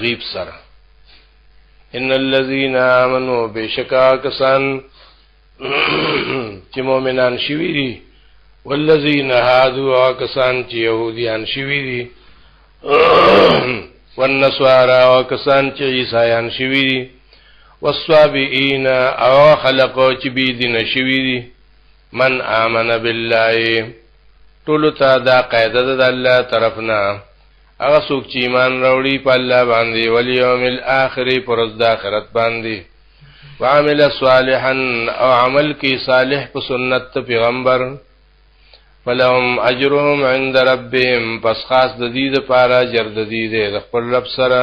غیب سره ان الذين آمنوا بشکا کسان چې مؤمنان شوي دي والذین هادوا کسان چې يهوديان شوي دي والنصارى کسان چې عیسایان شوي دي والصابئین او خلقو چې بيدین شوي دي من آمن بالله ټول ته دا قاعده ده د الله طرفنا هغه څوک چې ایمان راوړي په الله باندې او یوم الاخر پر ورځ د آخرت باندې وعمل صالحا او عمل کی صالح په سنت پیغمبر فلهم اجرهم عند ربهم پس خاص د دې لپاره اجر د دې د خپل رب سره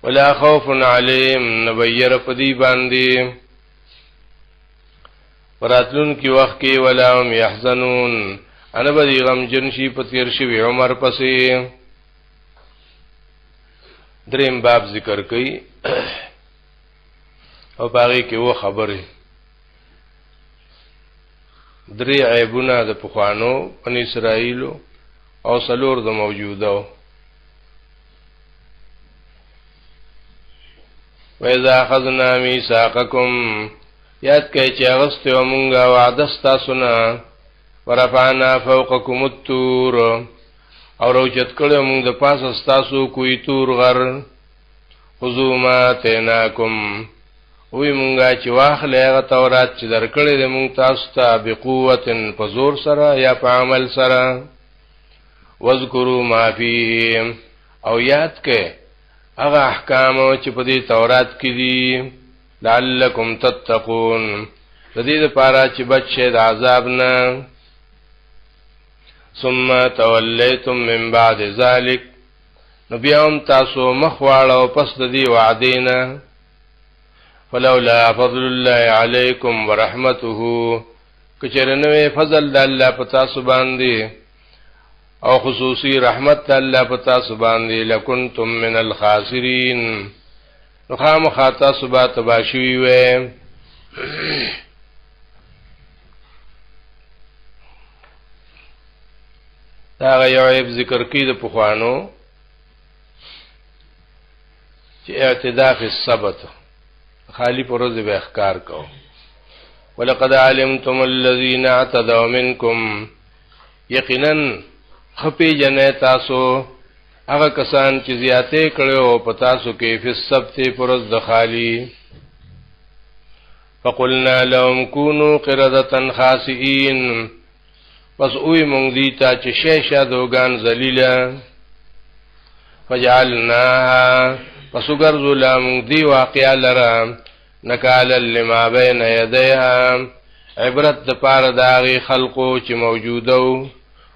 ولا خوف عليهم نبير پدی باندې وراتلون کی وخت کې ولا هم يحزنون انا بدی غم جنشی په تیر شوی عمر پسې دریم باب ذکر کړي او باغی کې و خبره درې عیبونه د پخوانو ان اسرائیل او سلور د موجوده وَإِذَا أَخَذْنَا مِيثَاقَكُمْ یاد کړئ چې اغستو مونږه وعده ستاسو نه ورفعنا فوقكم الطور او روچت کړو مونږ د پاسه ستاسو کوی تور غر خذوا ما آتيناكم وی مونږه چې واخلې هغه تورات چې درکړې د مونږ تاسو ته بقوت په زور سره یا په عمل سره واذکروا ما فيه او یاد کړئ هغه احکام چې په دې تورات کې دي لعلکم تتقون د دې لپاره چې بچ شئ د عذاب نه ثم تولیتم من بعد ذلك نو بیا هم تاسو مخواړو پس د دې وعدې نه فلولا فضل الله علیکم ورحمته کچرنوې فضل د الله په تاسو باندې او خصوصي رحمت الله په تاسو باندې لکنتم من الخاسرین نو خامخا تاسو به تباشوي وې دا یو عیب ذکر کړي د پخوانو چې اعتداء فی السبت خالی پروز به احکار کو ولقد علمتم الذين اعتدوا منكم یقینا خپي جنې تاسو هغه کسان چې زیاتې کړو په تاسو کې په السبت پروز د خالی فقلنا لهم كونوا قردة خاسئين پس اوی مونږ دي ته چې شیشه دوغان ذلیلا فجعلناها پس وګرځولا مونږ دی واقعا لره نکالا لما بین یدیها عبرت د پاره داغي خلقو چې موجودو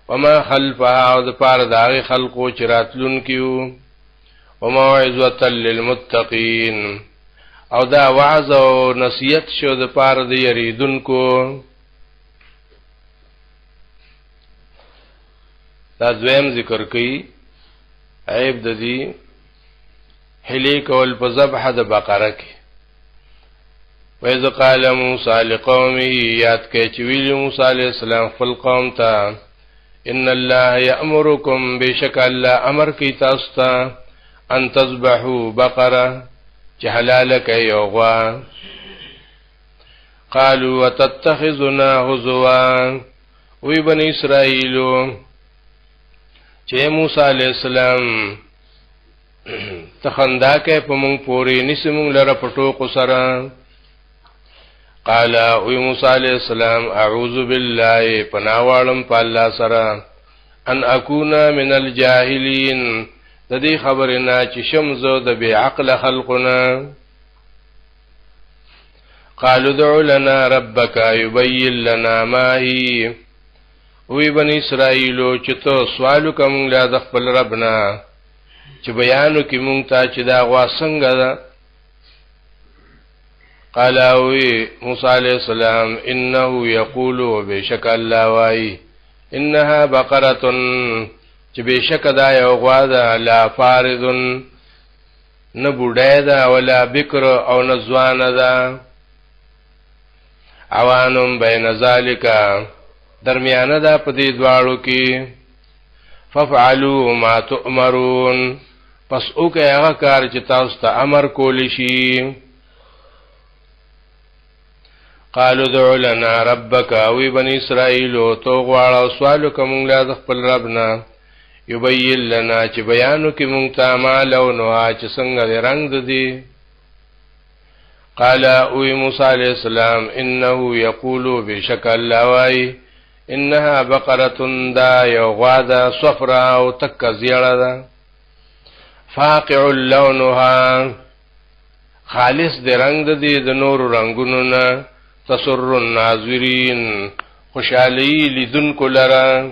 وما خلفها او د پاره داغي خلقو چې راتلون کیو وموعظه للمتقین او دا وعظ او نصیحت شو د پاره د یریدونکو دا دویم ذکر کئی عیب د دی حلی کول په ذبح د بقره کې وَإِذْ قَالَ مُوسَى لِقَوْمِهِ یاد کړئ چې ویلی موسی علیہ السلام خپل قوم ته ان الله یأمرکم بشک الله امر کی تاسو ته ان تذبحوا بقره چې حلال کړئ یو غوا قالوا وتتخذنا هزوا وی بنی اسرائیلو چې موسی علیہ السلام تخندا کې په مونږ پوری نسمون لره پټو سره قال او موسی علیہ السلام اعوذ بالله پناوالم په الله سره ان اكون من الجاهلین د دې خبرنا چې شمزو د بی عقل خلقنا قالوا ادع لنا ربك يبين لنا ما هي وی بنی اسرائیلو چې تو سوالو کوم لا د خپل ربنا چې بیانو کې مونږ ته چې دا غوا څنګه ده قال وی موسی علیہ السلام انه یقول بشک الله وای انها بقره چې بشک دا یو غوا ده لا فارض نه بوډه ده ولا بکر او نه ځوان ده عوانم بین ذالک درمیانه ده په دې دواړو کې ففعلوا ما تؤمرون پس اوکه هغه کار چې تاسو ته امر کول شي. قالوا ادع لنا ربك وی بني اسرائيل تو غواړو سوالو کوم له خپل ربنا يبين لنا چې بیانو کې مونږ ته مالو نو چې څنګه رنگ دي. قال او موسی عليه السلام انه يقول بشك الله انها بقره دا یغوادا صفراء او تک زیړه ده فاقع لونها خالص د رنگ دي د نور رنگونو نه تسر الناظرین خوشالي لیدونکو لرا.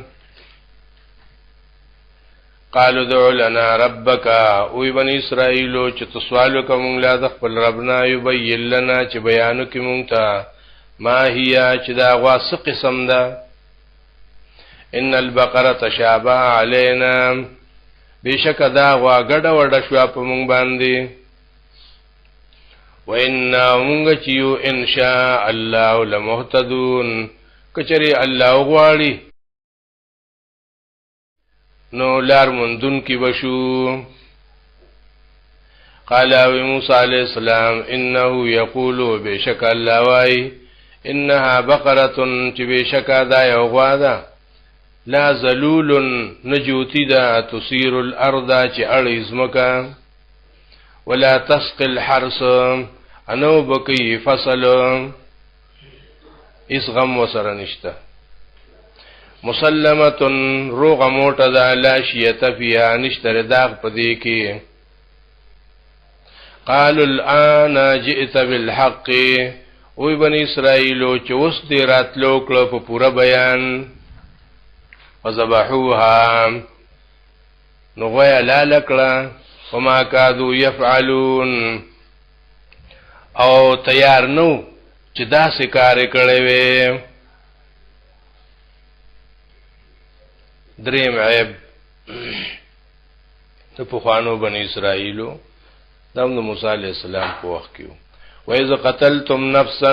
قالوا ادع لنا ربك او بني اسرائيل چې تسوالو کوم لا د خپل ربنا يبين لنا چې بیانو کې مونږ ته ما هي چې دا غواس قسم ده. ان البقره تشابه علينا بشک دا غوا ګډه وډه شو په مونږ باندې. وان مونږ چې یو ان شاء الله لمهتدون کچري الله غواړي نو لار مندون کی بشو. قال موسی علیہ السلام انه یقول بشک الله وای انها بقره چې بشک دا یو غوا ده لا ذلول نجوتی دا تسير الارض چې اړې زمکا ولا تسقي الحرث انو بکی فصل اس غم وسره نشته. مسلمتن روغ موټه دا لا شیته فيها نشتر داغ پدې کې. قالوا الان جئت بالحق وی بني اسرائيل چې اوس دې راتلو کړو په پورا بیان. وذبحوها نغویا لالکړه وما كادوا يفعلون او تیار نو چې دا سکار کړي وي. دریم عیب ته په خوانو بني اسرائیلو د موسی علیہ السلام په وخت کې وایذ قتلتم نفسا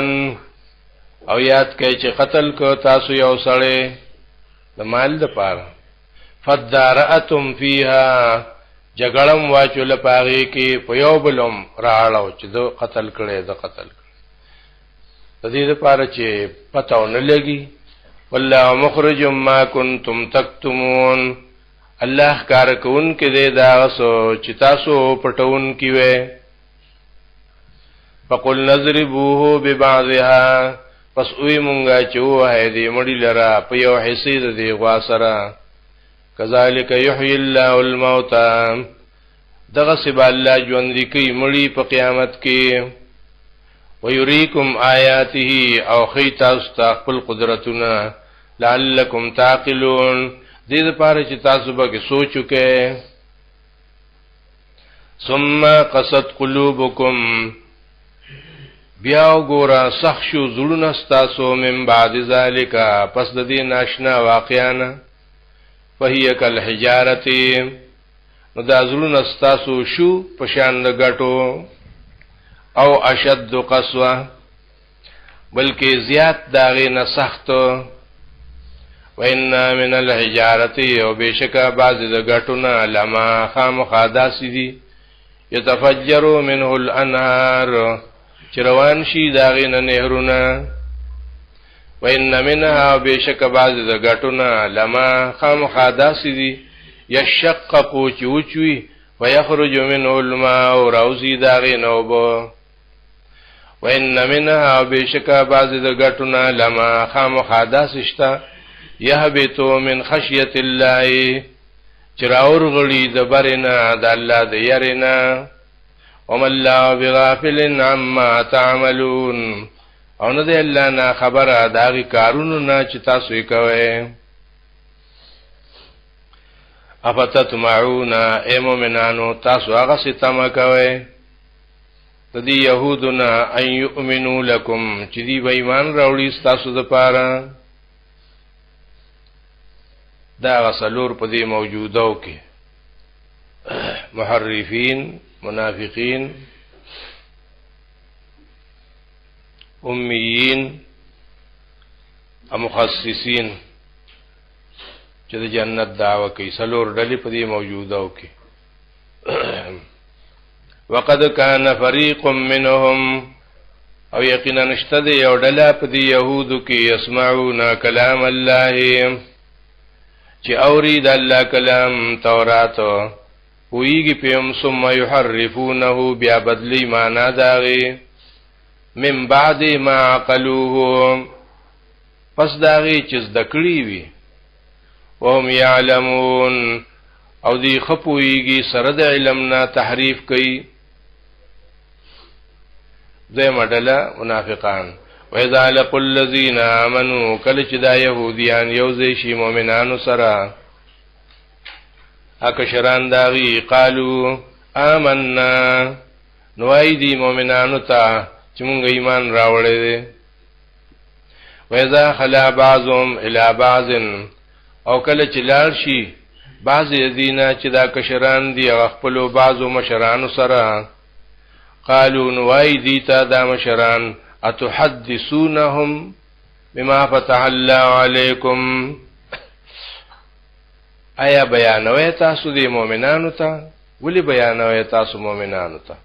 او یاد کړئ چې قتل کو تاسو یو سړی د مال د پاره فدارأتم فيها جګړم واچول پاغي کې په یو بلم راړو چې دو قتل کړي د قتل د دې لپاره چې پتاو نه لګي. والله مخرج ما كنتم تكتمون الله کار کوون کې دې دا سو چې تاسو پټون کې وې. فقل نضربوه ببعضها پس اوی مونږه چې وه دې مړی لرا په یو حصے دې غوا سره. کذالک یحیی الله الموتى دغه سبا الله ژوند کوي مړی په قیامت کې. ويريكم آياته او خيتا استقبل قدرتنا لعلكم تعقلون دې لپاره چې تاسو به سوچو کې. ثم قست قلوبكم بیا وګوره سخت شو زړونه ستاسو من بعد ذالک پس د دې ناشنا واقعانه. فهي كالحجاره نو دا زړونه ستاسو شو په شان د غټو او اشد قسوه بلکې زیات داغه نه سخت. وان من الحجاره او بشکا بعض د غټونه لما خامخاداس دي يتفجر منه الانهار چروان شي داغه نه نهرونه. وان منها بشکا بعض د غټونه لما خامخاداس دي يشقق چوچوي ويخرج منه الماء وروزي داغه نوبو. وان منها بشکا بعض د غټونه لما خامخاداس شتا يهبطو من خشيه الله چراور غړي د برنا د الله د يرنا. وما الله بغافل عما تعملون او نه دی الله نه خبره داغي کارونو نه چې تاسو یې کوئ. افتتمعون اے مومنانو تاسو هغه ستما کوئ د دې يهودنا ان يؤمنوا لكم چې دی به ایمان راوړي تاسو د پاره. دا غسلور په دې موجودو کې محرفین منافقین امیین او مخصصین چې د جنت دعوه کوي سلور ډلې په دې موجوده او کې وقد كان فريق منهم او یقینا نشته دی یو ډله په دې يهودو کې يسمعون كلام الله چې اوري د الله کلام تورات ویږي پم ثم يحرفونه بیا بدلی معنا داغي من بعد ما عقلوه پس داغي چې ذکرې وي وهم يعلمون او دی خپویږي سره د علمنا تحریف کوي زي مدلا منافقان واذا لقوا الذين امنوا کله چې دا يهوديان یوځي شي مؤمنانو سره اکشران داغي قالوا آمنا نوای دی مؤمنانو ته چې مونږ ایمان راوړې دي واذا خلا بعضهم الى بعض او کله چې لار شي بعض دینه چې دا کشران دی خپل بعضو مشرانو سره قالوا نوای دی ته دا مشران اتحدثونهم بما فتح الله عليكم آیا بیانوي تاسو د مؤمنانو ته ولی بیانوي تاسو مؤمنانو ته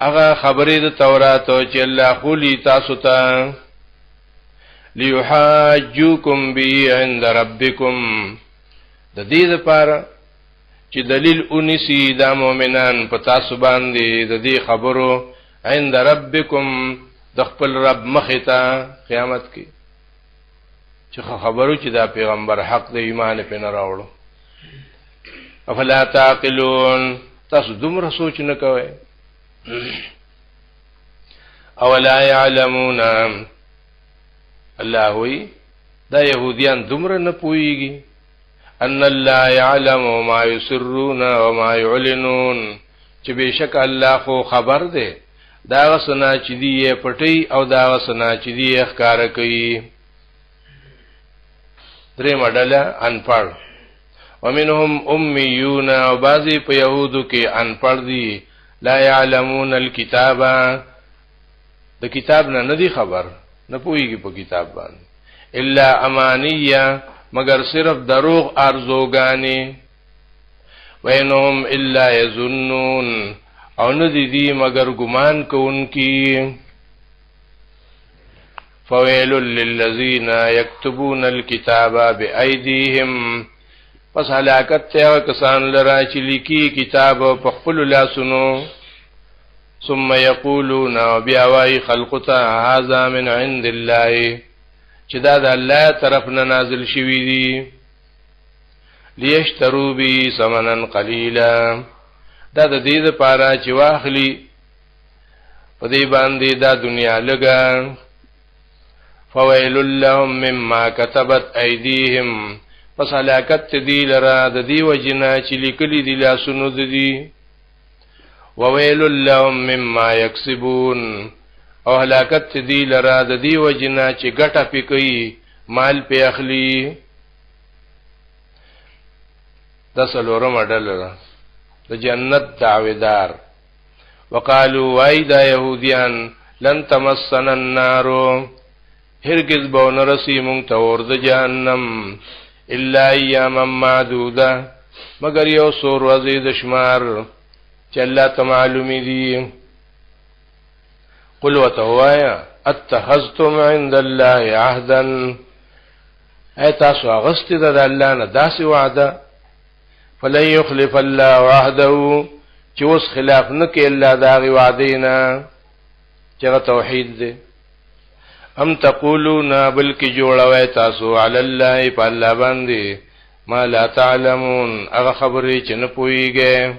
هغه خبرې د تورات او چې الله خولي تاسو ته ليحاجوكم به عند ربكم د دې لپاره چې دلیل اونسي د مؤمنان په تاسو باندې د دې خبرو عند ربكم د خپل رب مخه ته قیامت کې چې خبرو چې دا پیغمبر حق د ایمان په نه راوړو افلا تعقلون تاسو دومره سوچ نه کوئ اولا يعلمون الله وی دا يهوديان دومره نه پويږي ان الله يعلم ما يسرون وما يعلنون چې بشک الله خو خبر ده دا غسنا چې دی پټي او دا غسنا چې دی ښکار کوي درې مډاله انپړ ومنهم اميون او بعضي په يهودو کې انپړ دي لا يعلمون الكتاب د کتاب نه ندي خبر نه پويږي په کتاب باندې الا امانيه مگر صرف دروغ ارزوګانی وینهم الا يظنون او ندی دی مگر گمان کوونکی فویل للذین یکتبون الكتاب بأیدیهم پس ہلاکت تیغ کسان لرا چی لکی کتاب پخپل لاسنو ثم یقولون بیاوائی خلقتا هذا من عند اللہ چی دا دا اللہ طرفنا نازل شوی دی لیشترو بی ثمنا قلیلا دا د دې لپاره چې واخلي په دې باندې دا دنیا لګا فویل لهم مما كتبت ايديهم پس هلاکت دې لرا د دې وجنا چې لیکلي دي لاسونو دي وویل لهم مما يكسبون او هلاکت دې لرا د دې وجنا چې ګټه پکې مال په اخلي د سلورم اډل د جنت دعویدار وقالو وایدا يهوديان لن تمسنا النار هرگز به نرسی مونږ ته ور د جهنم الا ایاما معدوده مگر یو سور ورځې د شمار چې الله ته معلومي دي قل وتوایا اتخذتم عند الله عهدا اي تاسو اغست د الله نه داسې وعده فلن يخلف الله عهده چې اوس خلاف نکي الله داغي وعدینا چې توحید دي ام تقولون بلکې جوړوي تاسو علی الله په الله باندې ما لا تعلمون هغه خبرې چې نه پويږي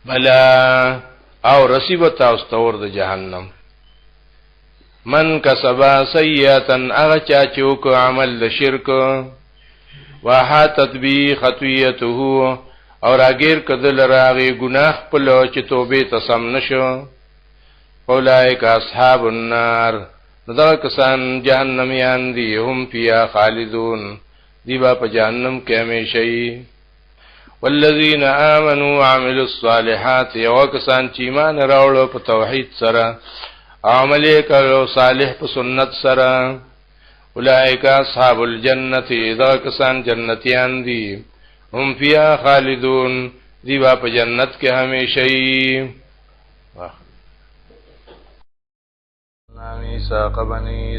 بلا او رسیب تاسو تور د جهنم من کسبا سیئه هغه چا چې وکړ عمل د شرک واحاتت بی خطیته اور اگر کدل راغی گناہ پلو چې توبه تسم نشو اولئک اصحاب النار دغه کسان جهنميان دي هم فيها خالدون دی با په جهنم کې همیشئ والذین آمنوا وعملوا الصالحات یو کسان چې ایمان راوړل په توحید سره عمل کړو صالح په سنت سره اولئک اصحاب الجنة دا کسان جنتیان دی هم فیها خالدون دی با په جنت کې همیشئ. نامی ساق بنی